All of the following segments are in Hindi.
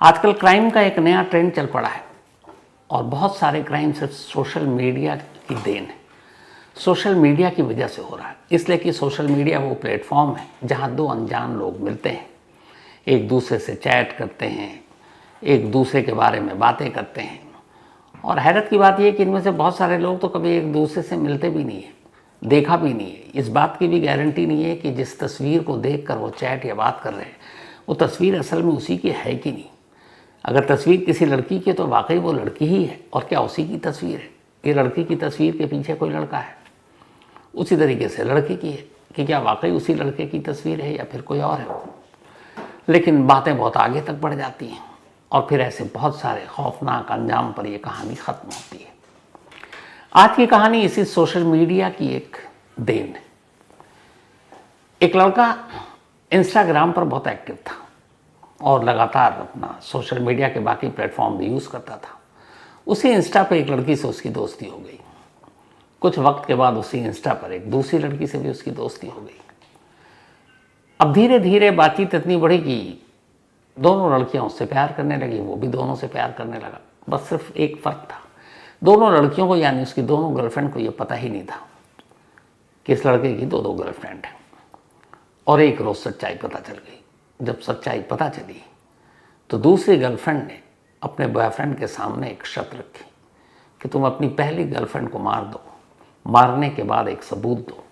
आजकल क्राइम का एक नया ट्रेंड चल पड़ा है और बहुत सारे क्राइम सिर्फ सोशल मीडिया की देन है। सोशल मीडिया की वजह से हो रहा है, इसलिए कि सोशल मीडिया वो प्लेटफॉर्म है जहां दो अनजान लोग मिलते हैं, एक दूसरे से चैट करते हैं, एक दूसरे के बारे में बातें करते हैं। और हैरत की बात यह कि इनमें से बहुत सारे लोग तो कभी एक दूसरे से मिलते भी नहीं है, देखा भी नहीं है। इस बात की भी गारंटी नहीं है कि जिस तस्वीर को देखकर वो चैट या बात कर रहे हैं वो तस्वीर असल में उसी की है कि नहीं। अगर तस्वीर किसी लड़की की है तो वाकई वो लड़की ही है, और क्या उसी की तस्वीर है? ये लड़की की तस्वीर के पीछे कोई लड़का है। उसी तरीके से लड़के की है कि क्या वाकई उसी लड़के की तस्वीर है या फिर कोई और है। लेकिन बातें बहुत आगे तक बढ़ जाती हैं और फिर ऐसे बहुत सारे खौफनाक अंजाम पर यह कहानी ख़त्म होती है। आज की कहानी इसी सोशल मीडिया की एक देन है। एक लड़का इंस्टाग्राम पर बहुत एक्टिव था और लगातार अपना सोशल मीडिया के बाकी प्लेटफॉर्म भी यूज़ करता था। उसी इंस्टा पर एक लड़की से उसकी दोस्ती हो गई। कुछ वक्त के बाद उसी इंस्टा पर एक दूसरी लड़की से भी उसकी दोस्ती हो गई। अब धीरे धीरे बातचीत इतनी बढ़ी कि दोनों लड़कियां उससे प्यार करने लगी, वो भी दोनों से प्यार करने लगा। बस सिर्फ एक फ़र्क था, दोनों लड़कियों को यानी उसकी दोनों गर्लफ्रेंड को ये पता ही नहीं था कि इस लड़के की दो गर्लफ्रेंड हैं। और एक रोज़ सच्चाई पता चल गई। जब सच्चाई पता चली तो दूसरी गर्लफ्रेंड ने अपने बॉयफ्रेंड के सामने एक शर्त रखी कि तुम अपनी पहली गर्लफ्रेंड को मार दो, मारने के बाद एक सबूत दो,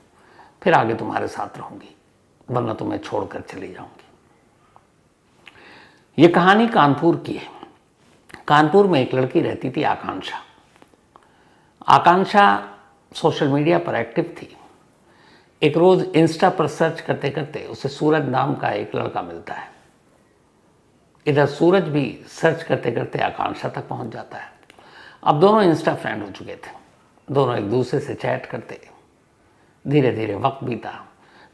फिर आगे तुम्हारे साथ रहूंगी, वरना तुम्हें छोड़कर चली जाऊंगी। ये कहानी कानपुर की है। कानपुर में एक लड़की रहती थी, आकांक्षा। आकांक्षा सोशल मीडिया पर एक्टिव थी। एक रोज़ इंस्टा पर सर्च करते करते उसे सूरज नाम का एक लड़का मिलता है। इधर सूरज भी सर्च करते करते आकांक्षा तक पहुंच जाता है। अब दोनों इंस्टा फ्रेंड हो चुके थे, दोनों एक दूसरे से चैट करते। धीरे धीरे वक्त बीता,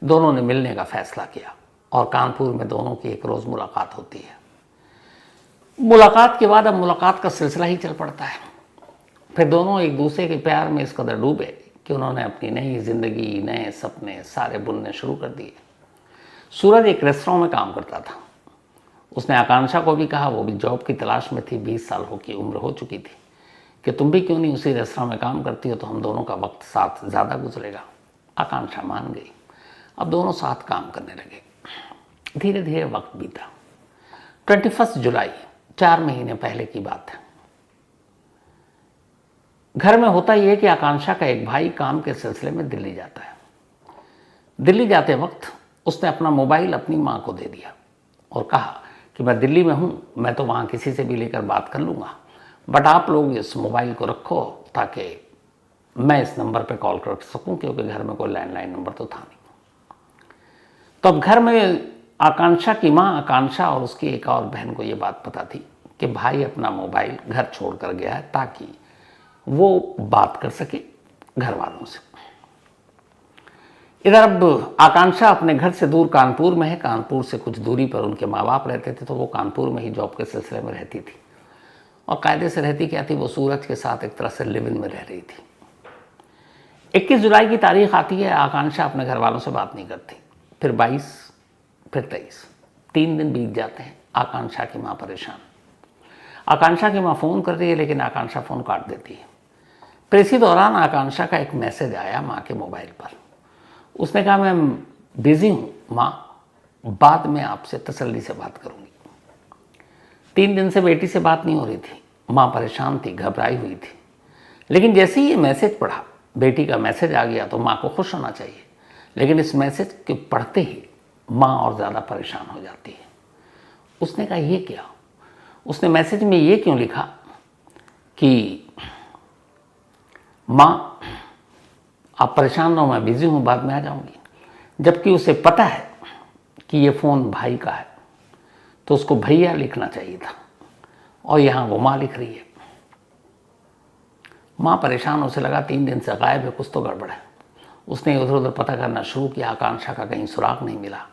दोनों ने मिलने का फैसला किया और कानपुर में दोनों की एक रोज़ मुलाकात होती है। मुलाकात के बाद अब मुलाकात का सिलसिला ही चल पड़ता है। फिर दोनों एक दूसरे के प्यार में इस कदर डूबे कि उन्होंने अपनी नई जिंदगी, नए सपने सारे बुनने शुरू कर दिए। सूरज एक रेस्टोरेंट में काम करता था। उसने आकांक्षा को भी कहा, वो भी जॉब की तलाश में थी, 20 साल की उम्र हो चुकी थी, कि तुम भी क्यों नहीं उसी रेस्टोरेंट में काम करती हो, तो हम दोनों का वक्त साथ ज़्यादा गुजरेगा। आकांक्षा मान गई। अब दोनों साथ काम करने लगे। धीरे धीरे वक्त बीता। 21 जुलाई, 4 महीने पहले की बात है। घर में होता यह है कि आकांक्षा का एक भाई काम के सिलसिले में दिल्ली जाता है। दिल्ली जाते वक्त उसने अपना मोबाइल अपनी माँ को दे दिया और कहा कि मैं दिल्ली में हूँ, मैं तो वहाँ किसी से भी लेकर बात कर लूँगा, बट आप लोग इस मोबाइल को रखो ताकि मैं इस नंबर पे कॉल कर सकूँ, क्योंकि घर में कोई लैंडलाइन नंबर तो था नहीं। तो अब घर में आकांक्षा की माँ आकांक्षा और उसकी एक और बहन को ये बात पता थी कि भाई अपना मोबाइल घर छोड़ कर गया है ताकि वो बात कर सके घर वालों से। इधर अब आकांक्षा अपने घर से दूर कानपुर में है। कानपुर से कुछ दूरी पर उनके माँ बाप रहते थे, तो वो कानपुर में ही जॉब के सिलसिले में रहती थी। और कायदे से रहती क्या थी, वो सूरज के साथ एक तरह से लिव इन में रह रही थी। 21 जुलाई की तारीख आती है, आकांक्षा अपने घर वालों से बात नहीं करती। फिर 22, फिर 23, 3 दिन बीत जाते हैं। आकांक्षा की माँ परेशान। आकांक्षा की माँ फ़ोन कर रही है, लेकिन आकांक्षा फ़ोन काट देती है। फिर इसी दौरान आकांक्षा का एक मैसेज आया माँ के मोबाइल पर। उसने कहा, मैं बिज़ी हूँ माँ, बाद में आपसे तसल्ली से बात करूँगी। 3 दिन से बेटी से बात नहीं हो रही थी। माँ परेशान थी, घबराई हुई थी। लेकिन जैसे ही ये मैसेज पढ़ा, बेटी का मैसेज आ गया, तो माँ को खुश होना चाहिए, लेकिन इस मैसेज के पढ़ते ही माँ और ज़्यादा परेशान हो जाती है। उसने कहा, ये क्या? उसने मैसेज में ये क्यों लिखा कि माँ आप परेशान ना हो, मैं बिज़ी हूँ, बाद में आ जाऊँगी। जबकि उसे पता है कि ये फ़ोन भाई का है, तो उसको भैया लिखना चाहिए था, और यहाँ वो माँ लिख रही है। माँ परेशान, उसे लगा 3 दिन से गायब है, कुछ तो गड़बड़ है। उसने इधर उधर पता करना शुरू किया, आकांक्षा का कहीं सुराग नहीं मिला।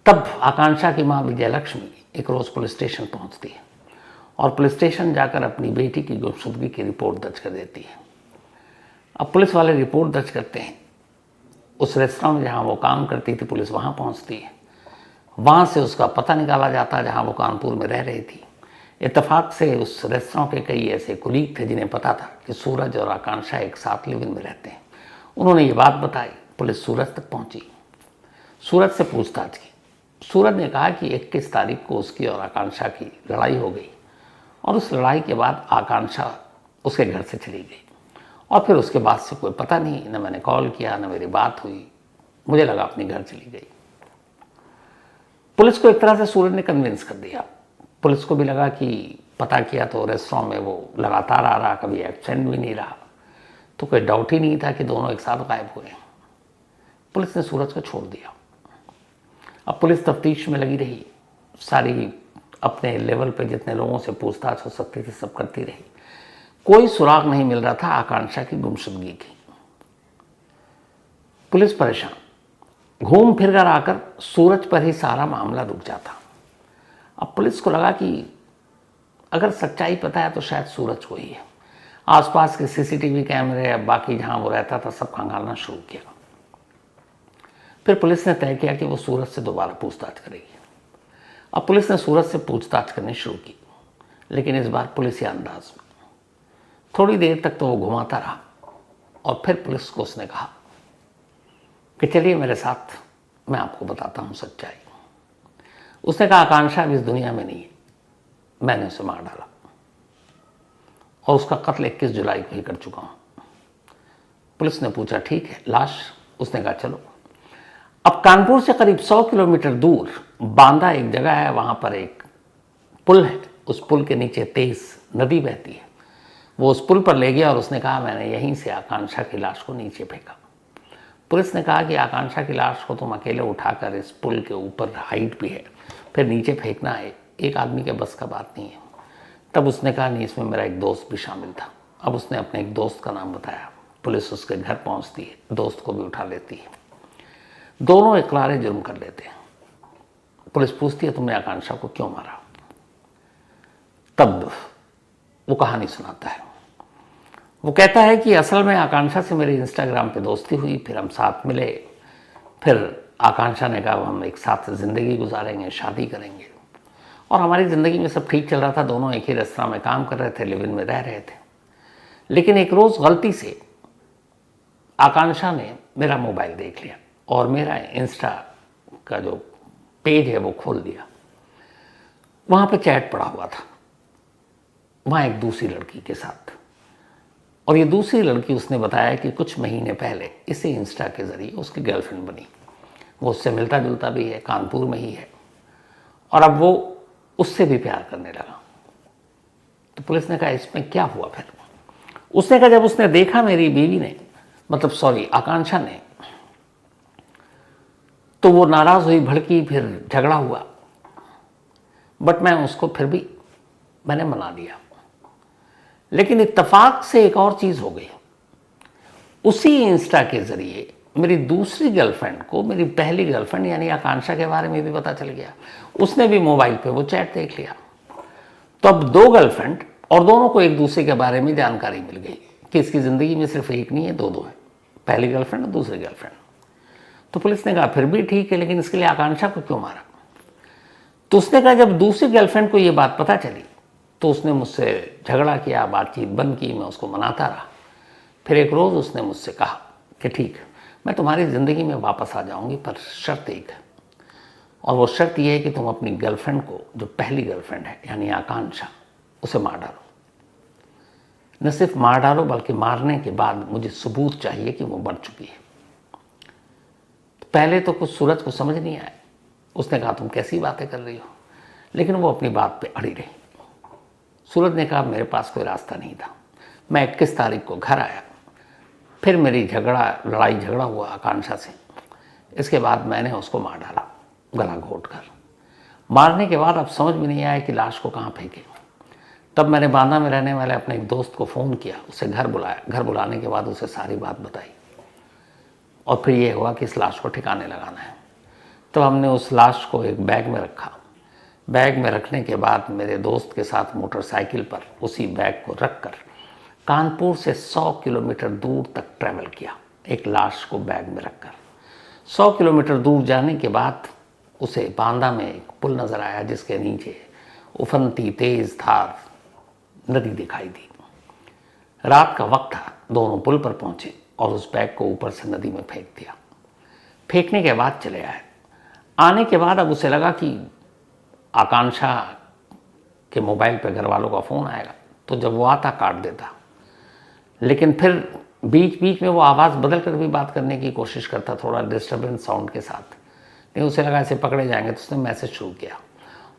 तब आकांक्षा की माँ विजयलक्ष्मी एक रोज़ पुलिस स्टेशन पहुँचती है और पुलिस स्टेशन जाकर अपनी बेटी की गुमशुदगी की रिपोर्ट दर्ज कर देती है। अब पुलिस वाले रिपोर्ट दर्ज करते हैं। उस रेस्टोरेंट में जहाँ वो काम करती थी, पुलिस वहाँ पहुँचती है। वहाँ से उसका पता निकाला जाता है, जहाँ वो कानपुर में रह रही थी। इत्तेफाक से उस रेस्तरां के कई ऐसे कुलीग थे जिन्हें पता था कि सूरज और आकांक्षा एक साथ लिव इन में रहते हैं। उन्होंने ये बात बताई। पुलिस सूरज तक पहुंची, सूरज से पूछताछ की। सूरज ने कहा कि 21 तारीख को उसकी और आकांक्षा की लड़ाई हो गई और उस लड़ाई के बाद आकांक्षा उसके घर से चली गई और फिर उसके बाद से कोई पता नहीं, न मैंने कॉल किया, न मेरी बात हुई। मुझे लगा अपने घर चली गई। पुलिस को एक तरह से सूरज ने कन्विंस कर दिया। पुलिस को भी लगा कि पता किया तो रेस्टोरेंट में वो लगातार आ रहा, कभी एब्सेंट भी नहीं रहा, तो कोई डाउट ही नहीं था कि दोनों एक साथ गायब हुए। पुलिस ने सूरज को छोड़ दिया। अब पुलिस तफ्तीश में लगी रही, सारी अपने लेवल पे जितने लोगों से पूछताछ हो सकती थी सब करती रही। कोई सुराग नहीं मिल रहा था आकांक्षा की गुमशुदगी की। पुलिस परेशान, घूम फिर कर आकर सूरज पर ही सारा मामला रुक जाता। अब पुलिस को लगा कि अगर सच्चाई पता है तो शायद सूरज को ही है। आसपास के सीसीटीवी कैमरे, बाकी जहां वो रहता था, सब खंगालना शुरू किया। फिर पुलिस ने तय किया कि वो सूरज से दोबारा पूछताछ करेगी। अब पुलिस ने सूरज से पूछताछ करनी शुरू की, लेकिन इस बार पुलिस अंदाज में। थोड़ी देर तक तो वो घुमाता रहा और फिर पुलिस को उसने कहा कि चलिए मेरे साथ, मैं आपको बताता हूं सच्चाई। उसने कहा आकांक्षा अब इस दुनिया में नहीं है, मैंने उसे मार डाला और उसका कत्ल 21 जुलाई को ही कर चुका हूं। पुलिस ने पूछा ठीक है, लाश? उसने कहा चलो। अब कानपुर से करीब 100 किलोमीटर दूर बांदा एक जगह है, वहां पर एक पुल है। उस पुल के नीचे तेज नदी बहती है। वो उस पुल पर ले गया और उसने कहा मैंने यहीं से आकांक्षा की लाश को नीचे फेंका। पुलिस ने कहा कि आकांक्षा की लाश को तुम अकेले उठाकर इस पुल के ऊपर, हाइट भी है, फिर नीचे फेंकना है, एक आदमी के बस का बात नहीं है। तब उसने कहा नहीं, इसमें मेरा एक दोस्त भी शामिल था। अब उसने अपने एक दोस्त का नाम बताया। पुलिस उसके घर पहुंचती है, दोस्त को भी उठा लेती है। दोनों इकरारे जुर्म कर लेते हैं। पुलिस पूछती है तुमने आकांक्षा को क्यों मारा? तब वो कहानी सुनाता है। वो कहता है कि असल में आकांक्षा से मेरी इंस्टाग्राम पे दोस्ती हुई, फिर हम साथ मिले, फिर आकांक्षा ने कहा हम एक साथ ज़िंदगी गुजारेंगे, शादी करेंगे, और हमारी ज़िंदगी में सब ठीक चल रहा था। दोनों एक ही रेस्तरां में काम कर रहे थे, लिव इन में रह रहे थे। लेकिन एक रोज़ गलती से आकांक्षा ने मेरा मोबाइल देख लिया और मेरा इंस्टा का जो पेज है वो खोल दिया। वहाँ पे चैट पड़ा हुआ था, वहाँ एक दूसरी लड़की के साथ, और ये दूसरी लड़की उसने बताया कि कुछ महीने पहले इसे इंस्टा के ज़रिए उसकी गर्लफ्रेंड बनी। वो उससे मिलता जुलता भी है, कानपुर में ही है, और अब वो उससे भी प्यार करने लगा। तो पुलिस ने कहा इसमें क्या हुआ फिर? उसने कहा जब उसने देखा मेरी बीवी ने, मतलब सॉरी आकांक्षा ने, तो वो नाराज़ हुई, भड़की, फिर झगड़ा हुआ। बट मैं उसको फिर भी मैंने मना दिया। लेकिन इत्तेफाक से एक और चीज़ हो गई। उसी इंस्टा के ज़रिए मेरी दूसरी गर्लफ्रेंड को मेरी पहली गर्लफ्रेंड यानी आकांक्षा के बारे में भी पता चल गया। उसने भी मोबाइल पे वो चैट देख लिया। तो अब 2 गर्लफ्रेंड, और दोनों को एक दूसरे के बारे में जानकारी मिल गई कि इसकी ज़िंदगी में सिर्फ एक नहीं है, 2 है, पहली गर्लफ्रेंड और दूसरी गर्लफ्रेंड। तो पुलिस ने कहा फिर भी ठीक है, लेकिन इसके लिए आकांक्षा को क्यों मारा? तो उसने कहा जब दूसरी गर्लफ्रेंड को ये बात पता चली तो उसने मुझसे झगड़ा किया, बातचीत बंद की, मैं उसको मनाता रहा। फिर एक रोज़ उसने मुझसे कहा कि ठीक, मैं तुम्हारी ज़िंदगी में वापस आ जाऊंगी, पर शर्त एक है, और वो शर्त ये है कि तुम अपनी गर्लफ्रेंड को, जो पहली गर्लफ्रेंड है यानी आकांक्षा, उसे मार डालो। न सिर्फ मार डालो बल्कि मारने के बाद मुझे सबूत चाहिए कि वो मर चुकी है। तो पहले तो कुछ सूरज को समझ नहीं आया। उसने कहा तुम कैसी बातें कर रही हो, लेकिन वो अपनी बात पे अड़ी रही। सूरज ने कहा मेरे पास कोई रास्ता नहीं था। मैं 21 तारीख को घर आया, फिर मेरी लड़ाई झगड़ा हुआ आकांक्षा से। इसके बाद मैंने उसको मार डाला, गला घोट कर। मारने के बाद अब समझ में नहीं आया कि लाश को कहाँ फेंके। तब मैंने बांदा में रहने वाले अपने एक दोस्त को फ़ोन किया, उसे घर बुलाया। घर बुलाने के बाद उसे सारी बात बताई, और फिर ये हुआ कि इस लाश को ठिकाने लगाना है। तो हमने उस लाश को एक बैग में रखा। बैग में रखने के बाद मेरे दोस्त के साथ मोटरसाइकिल पर उसी बैग को रखकर कानपुर से 100 किलोमीटर दूर तक ट्रैवल किया, एक लाश को बैग में रखकर। 100 किलोमीटर दूर जाने के बाद उसे बांदा में एक पुल नज़र आया, जिसके नीचे उफनती तेज धार नदी दिखाई दी। रात का वक्त था, दोनों पुल पर पहुंचे और उस बैग को ऊपर से नदी में फेंक दिया। फेंकने के बाद चले आए। आने के बाद अब उसे लगा कि आकांक्षा के मोबाइल पे घर वालों का फ़ोन आएगा, तो जब वो आता काट देता। लेकिन फिर बीच बीच में वो आवाज़ बदल कर भी बात करने की कोशिश करता, थोड़ा डिस्टर्बेंस साउंड के साथ। नहीं, उसे लगा ऐसे पकड़े जाएंगे, तो उसने मैसेज शुरू किया।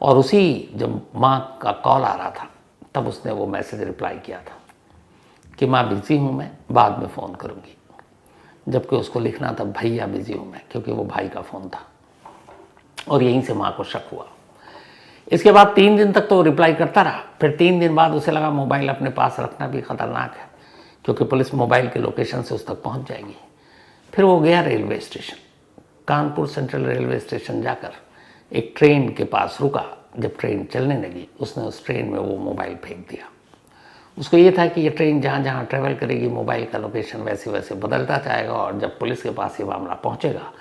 और उसी जब माँ का कॉल आ रहा था तब उसने वो मैसेज रिप्लाई किया था कि माँ बिज़ी हूँ मैं, बाद में फ़ोन करूँगी। जबकि उसको लिखना था भैया बिज़ी हूँ मैं, क्योंकि वो भाई का फ़ोन था। और यहीं से माँ को शक हुआ। इसके बाद 3 दिन तक तो वो रिप्लाई करता रहा। फिर 3 दिन बाद उसे लगा मोबाइल अपने पास रखना भी ख़तरनाक है, क्योंकि पुलिस मोबाइल के लोकेशन से उस तक पहुंच जाएगी। फिर वो गया railway station, Kanpur central railway station जाकर एक ट्रेन के पास रुका। जब ट्रेन चलने लगी, उसने उस ट्रेन में वो मोबाइल फेंक दिया। उसको ये था कि ये ट्रेन जहाँ जहाँ ट्रेवल करेगी, मोबाइल का लोकेशन वैसे वैसे बदलता जाएगा, और जब पुलिस के पास ये मामला पहुँचेगा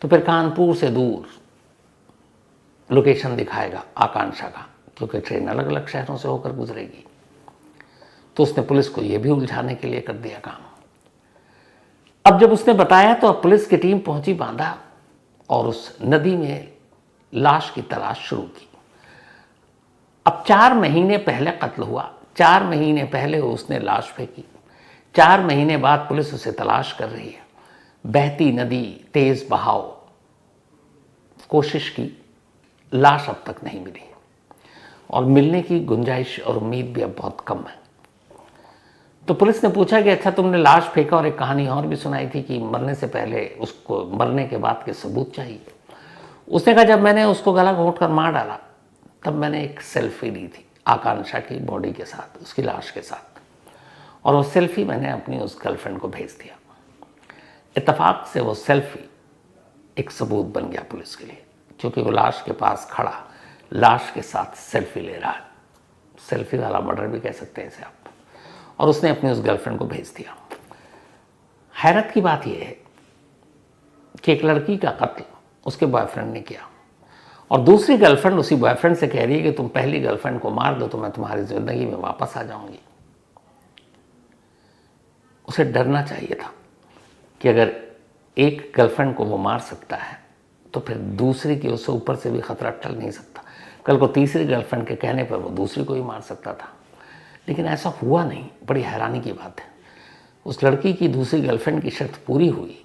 तो फिर कानपुर से दूर लोकेशन दिखाएगा आकांक्षा का, क्योंकि ट्रेन अलग अलग शहरों से होकर गुजरेगी। तो उसने पुलिस को यह भी उलझाने के लिए कर दिया काम। अब जब उसने बताया तो अब पुलिस की टीम पहुंची बांधा और उस नदी में लाश की तलाश शुरू की। अब 4 महीने पहले कत्ल हुआ, 4 महीने पहले उसने लाश फेंकी, 4 महीने बाद पुलिस उसे तलाश कर रही है। बहती नदी, तेज बहाव, कोशिश की, लाश अब तक नहीं मिली और मिलने की गुंजाइश और उम्मीद भी अब बहुत कम है। तो पुलिस ने पूछा कि अच्छा तुमने लाश फेंका और एक कहानी और भी सुनाई थी कि मरने से पहले उसको मरने के बाद के सबूत चाहिए। उसने कहा जब मैंने उसको गला घोंट कर मार डाला तब मैंने एक सेल्फी ली थी आकांक्षा की बॉडी के साथ, उसकी लाश के साथ, और वो सेल्फी मैंने अपनी उस गर्लफ्रेंड को भेज दिया। इत्तेफाक से वो सेल्फी एक सबूत बन गया पुलिस के लिए, क्योंकि वो लाश के पास खड़ा लाश के साथ सेल्फी ले रहा है। सेल्फी वाला मर्डर भी कह सकते हैं इसे आप। और उसने अपनी उस गर्लफ्रेंड को भेज दिया। हैरत की बात यह है कि एक लड़की का कत्ल उसके बॉयफ्रेंड ने किया और दूसरी गर्लफ्रेंड उसी बॉयफ्रेंड से कह रही है कि तुम पहली गर्लफ्रेंड को मार दो तो मैं तुम्हारी जिंदगी में वापस आ जाऊंगी। उसे डरना चाहिए था कि अगर एक गर्लफ्रेंड को वो मार सकता है तो फिर दूसरी की उससे ऊपर से भी खतरा टल नहीं सकता। कल को तीसरी गर्लफ्रेंड के कहने पर वो दूसरी को ही मार सकता था, लेकिन ऐसा हुआ नहीं। बड़ी हैरानी की बात है। उस लड़की की दूसरी गर्लफ्रेंड की शर्त पूरी हुई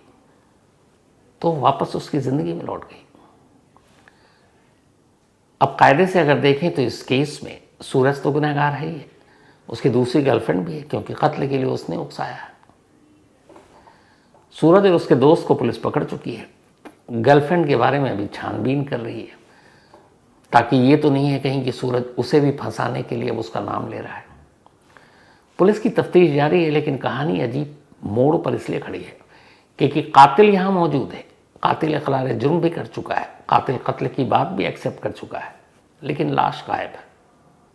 तो वापस उसकी ज़िंदगी में लौट गई। अब कायदे से अगर देखें तो इस केस में सूरज तो गुनहगार है ही है, उसकी दूसरी गर्लफ्रेंड भी है, क्योंकि कत्ल के लिए उसने उकसाया है। सूरज और उसके दोस्त को पुलिस पकड़ चुकी है। गर्लफ्रेंड के बारे में अभी छानबीन कर रही है, ताकि ये तो नहीं है कहीं कि सूरज उसे भी फंसाने के लिए उसका नाम ले रहा है। पुलिस की तफ्तीश जारी है, लेकिन कहानी अजीब मोड़ पर इसलिए खड़ी है क्योंकि कातिल यहाँ मौजूद है। कातिल इकरार जुर्म भी कर चुका है, कातिल कत्ल की बात भी एक्सेप्ट कर चुका है, लेकिन लाश गायब है।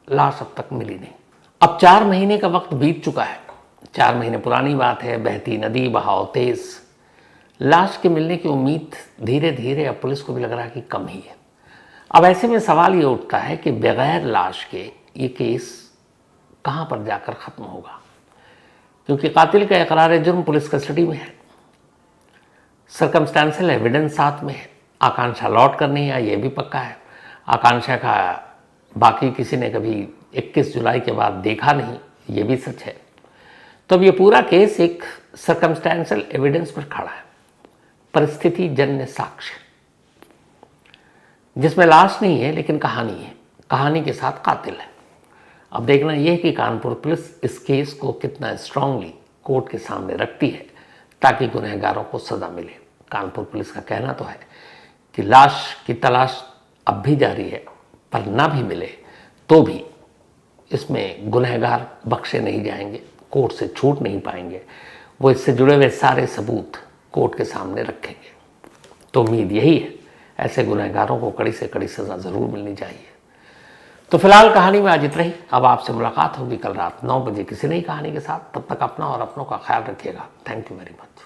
लाश अब तक मिली नहीं। अब 4 महीने का वक्त बीत चुका है। 4 महीने पुरानी बात है। बहती नदी, बहाव तेज, लाश के मिलने की उम्मीद धीरे धीरे अब पुलिस को भी लग रहा है कि कम ही है। अब ऐसे में सवाल ये उठता है कि बगैर लाश के ये केस कहाँ पर जाकर ख़त्म होगा, क्योंकि कातिल का इकरार जुर्म पुलिस कस्टडी में है, सर्कमस्टेंशियल एविडेंस साथ में है। आकांक्षा लौट कर नहीं आई, ये भी पक्का है। आकांक्षा का बाकी किसी ने कभी 21 जुलाई के बाद देखा नहीं, ये भी सच है। तो अब ये पूरा केस एक सर्कमस्टेंशियल एविडेंस पर खड़ा है, परिस्थिति जन्य साक्ष्य, जिसमें लाश नहीं है लेकिन कहानी है, कहानी के साथ कातिल है। अब देखना यह है कि कानपुर पुलिस इस केस को कितना स्ट्रांगली कोर्ट के सामने रखती है ताकि गुनहगारों को सज़ा मिले। कानपुर पुलिस का कहना तो है कि लाश की तलाश अब भी जारी है, पर ना भी मिले तो भी इसमें गुनहगार बख्शे नहीं जाएंगे, कोर्ट से छूट नहीं पाएंगे। वो इससे जुड़े हुए सारे सबूत कोर्ट के सामने रखेंगे। तो उम्मीद यही है, ऐसे गुनहगारों को कड़ी से कड़ी सज़ा ज़रूर मिलनी चाहिए। तो फिलहाल कहानी में आज इतना ही। अब आपसे मुलाकात होगी कल रात 9 बजे किसी नई कहानी के साथ। तब तक अपना और अपनों का ख्याल रखिएगा। Thank you very much.